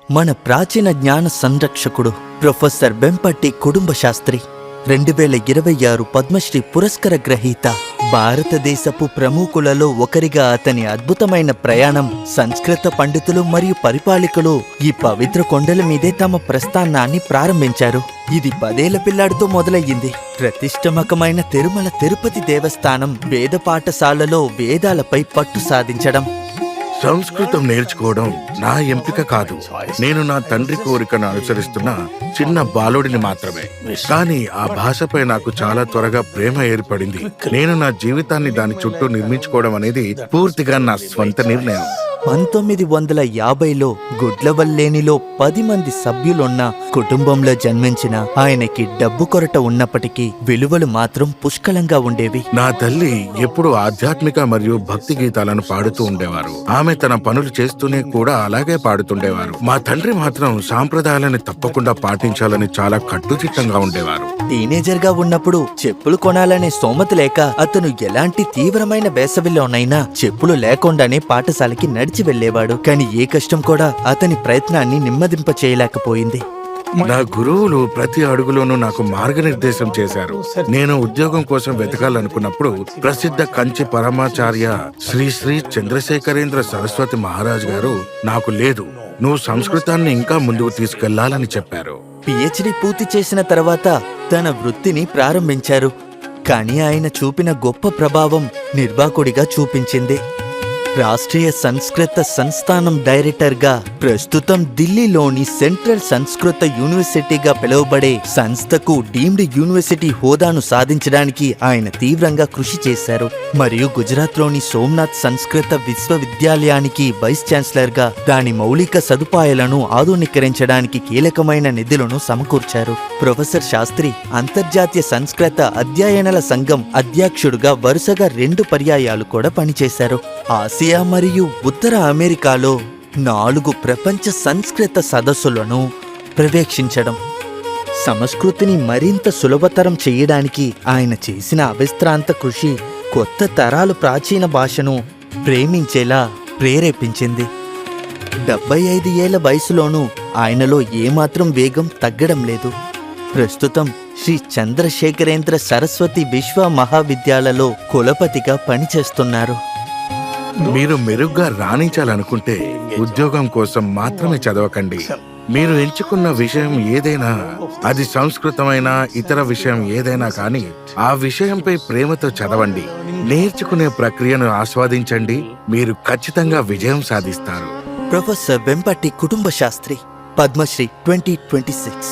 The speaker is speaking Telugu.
మన ప్రాచీన జ్ఞాన సంరక్షకుడు ప్రొఫెసర్ వెంపటి కుటుంబ శాస్త్రి 2026 పద్మశ్రీ పురస్కార గ్రహీత. భారతదేశపు ప్రముఖులలో ఒకరిగా అతని అద్భుతమైన ప్రయాణం సంస్కృత పండితులు మరియు పరిపాలకులు ఈ పవిత్ర కొండల మీదే తమ ప్రస్థానాన్ని ప్రారంభించారు. ఇది 10 ఏళ్ల పిల్లాడితో మొదలయ్యింది. ప్రతిష్టమకమైన తిరుమల తిరుపతి దేవస్థానం వేద పాఠశాలలో వేదాలపై పట్టు సాధించడం. సంస్కృతం నేర్చుకోవడం నా ఎంపిక కాదు. నేను నా తండ్రి కోరికను అనుసరిస్తున్న చిన్న బాలుడిని మాత్రమే. కానీ ఆ భాషపై నాకు చాలా త్వరగా ప్రేమ ఏర్పడింది. నేను నా జీవితాన్ని దాని చుట్టూ నిర్మించుకోవడం అనేది పూర్తిగా నా స్వంత నిర్ణయం. 1950లో గుడ్లవల్లేనిలో 10 మంది సభ్యులున్న కుటుంబంలో జన్మించిన ఆయనకి డబ్బు కొరట ఉన్నప్పటికీ విలువలు మాత్రం పుష్కలంగా ఉండేవి. నా తల్లి ఎప్పుడూ ఆధ్యాత్మిక మరియు భక్తి గీతాలను పాడుతూ ఉండేవారు. ఆమె తన పనులు చేస్తూనే కూడా అలాగే పాడుతుండేవారు. మా తండ్రి మాత్రం సాంప్రదాయాలను తప్పకుండా పాటించాలని చాలా కట్టుదిట్టంగా ఉండేవారు. టీనేజర్ గా ఉన్నప్పుడు చెప్పులు కొనాలనే స్తోమత లేక అతను ఎలాంటి తీవ్రమైన వేసవిలోనైనా చెప్పులు లేకుండానే పాఠశాలకి నడిచి వెళ్లేవాడు. కానీ ఏ కష్టం కూడా అతని ప్రయత్నాన్ని నెమ్మదింప చేయలేకపోయింది. నా గురువులు ప్రతి అడుగులోనూ నాకు మార్గనిర్దేశం చేశారు. నేను ఉద్యోగం కోసం వెతకాలనుకున్నప్పుడు ప్రసిద్ధ కంచి పరమాచార్య శ్రీ శ్రీ చంద్రశేఖరేంద్ర సరస్వతి మహారాజ్ గారు నాకు లేదు, నువ్వు సంస్కృతాన్ని ఇంకా ముందుకు తీసుకెళ్లాలని చెప్పారు. పిహెచ్డి పూర్తి చేసిన తర్వాత తన వృత్తిని ప్రారంభించారు. కానీ ఆయన చూపిన గొప్ప ప్రభావం నిర్వాకుడిగా చూపించింది. రాష్ట్రీయ సంస్కృత సంస్థానం డైరెక్టర్గా ప్రస్తుతం ఢిల్లీలోని సెంట్రల్ సంస్కృత యూనివర్సిటీగా పిలువబడే సంస్థకు డీమ్డ్ యూనివర్సిటీ హోదాను సాధించడానికి ఆయన తీవ్రంగా కృషి చేశారు. మరియు గుజరాత్లోని సోమనాథ్ సంస్కృత విశ్వవిద్యాలయానికి వైస్ ఛాన్సలర్గా దాని మౌలిక సదుపాయాలను ఆధునీకరించడానికి కీలకమైన నిధులను సమకూర్చారు. ప్రొఫెసర్ శాస్త్రి అంతర్జాతీయ సంస్కృత అధ్యయనాల సంఘం అధ్యక్షుడుగా వరుసగా 2 పర్యాయాలు కూడా పనిచేశారు. ఆసియా మరియు ఉత్తర అమెరికాలో 4 ప్రపంచ సంస్కృత సదస్సులను పర్యవేక్షించడం. సంస్కృతిని మరింత సులభతరం చేయడానికి ఆయన చేసిన అవిశ్రాంత కృషి కొత్త తరాలు ప్రాచీన భాషను ప్రేమించేలా ప్రేరేపించింది. 75 ఏళ్ల వయసులోనూ ఆయనలో ఏమాత్రం వేగం తగ్గడం లేదు. ప్రస్తుతం శ్రీ చంద్రశేఖరేంద్ర సరస్వతి విశ్వ మహావిద్యాలయంలో కులపతిగా పనిచేస్తున్నారు. మీరు మెరుగ్గా రాణించాలనుకుంటే ఉద్యోగం కోసం మాత్రమే చదవకండి. మీరు ఎంచుకున్న విషయం ఏదైనా, అది సంస్కృతమైన ఇతర విషయం ఏదైనా కానీ ఆ విషయంపై ప్రేమతో చదవండి. నేర్చుకునే ప్రక్రియను ఆస్వాదించండి. మీరు ఖచ్చితంగా విజయం సాధిస్తారు. ప్రొఫెసర్ వెంపటి కుటుంబ శాస్త్రి, పద్మశ్రీ 2026.